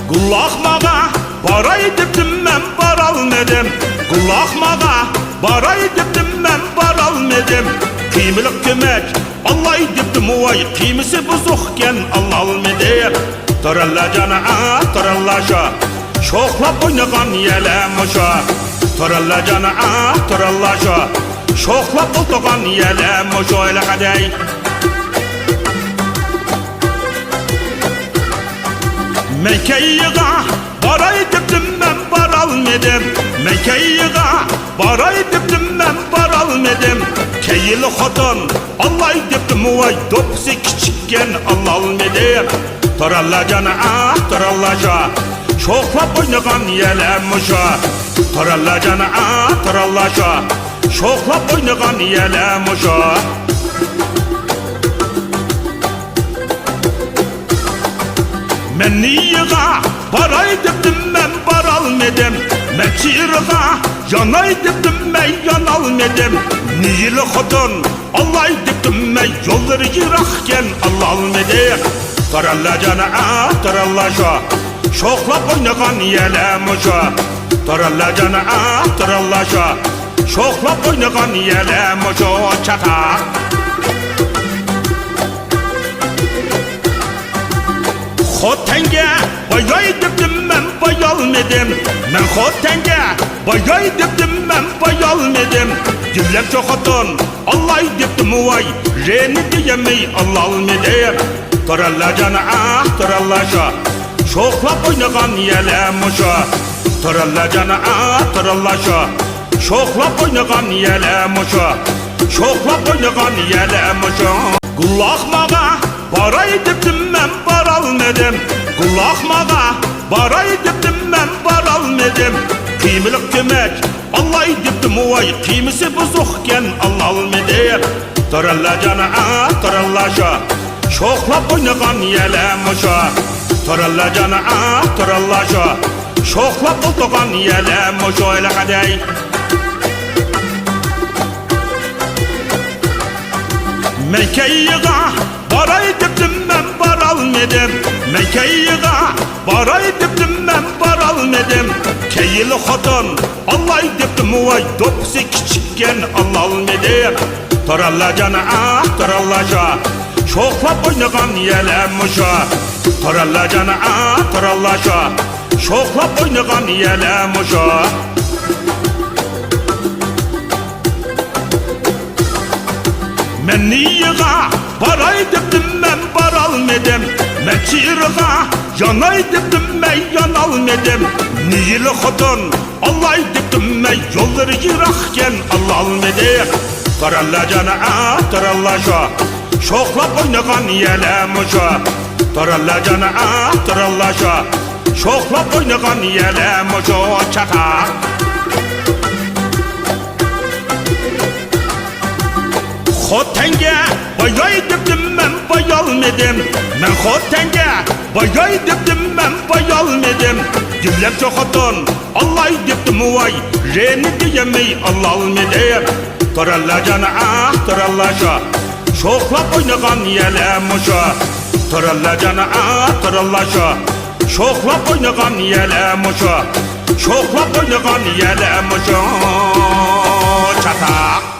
Gullahmağa baray depdim men baralmadım. Gullahmağa baray depdim men baralmadım. Kıymilik kömek Allah depdim vay kıymisi buzukken Allah almadım. Toralla cana toralla şa şoklap oynagan yelem şa. Toralla cana toralla şa şoklap oynagan yelem şa ile kadey. Mekke'ye baray depdim men baralmadım. Mekke'ye baray depdim men baralmadım. Keyili xotin Allah depdim vay dopsi kichikken Allah almadım. Toralla cana toralla şa şoklap oynagan yelem şa. Toralla cana toralla şa şoklap oynagan yelem şa. Men niyeğe baray depdim men baralmadım. Men çiğreğe yanay depdim men yanalmadım. Niyeli xotin Allah depdim men yolları yirakken Allah almadım. Toralla cana toralla şa şoklap oynagan yelem şa. Toralla cana toralla şa şoklap oynagan yelem şa çata. Xotenge bayay depdim men bayalmadım. Men xotenge bayay depdim men bayalmadım. Dillerce xotin Allah depdim vay reni diyemey Allah almadım. Toralla cana toralla şa şoklap oynagan yelem şa. Toralla cana toralla şa şoklap oynagan yelem şa. Şoklap oynagan yelem şa. Gullahmağa baray depdim men baralmadım. Gullahmağa baray depdim men baralmadım. Kıymilik kömek Allah depdim vay kıymisi buzukken Allah almadım. Toralla cana toralla şa şoklap oynagan yelem şa. Toralla cana toralla şa şoklap oynagan yelem şa ile kadey. Mekke'ye baray depdim men baralmadım. Mekke'ye baray depdim men baralmadım. Keyili xotin Allah depdim vay dopsi kichikken Allah almadım. Toralla cana toralla şa şoklap oynagan yelem şa. Toralla cana toralla şa şoklap oynagan yelem şa. Men niyeğe baray depdim men baralmadım. Men çiğreğe yanay depdim men yanalmadım. Niyeli xotin Allah depdim men yolları yirakken Allah almadım. Toralla cana toralla şa şoklap oynagan yelem şa. Toralla cana toralla şa şoklap oynagan yelem şa çata. Xotenge bayay depdim men bayalmadım. Men xotenge bayay depdim men bayalmadım. Dillerce xotin Allah depdim vay reni diyemey Allah almadım. Toralla cana toralla şa şoklap oynagan yelem şa. Toralla cana toralla şa şoklap oynagan yelem şa. Şoklap oynagan yelem şa çata.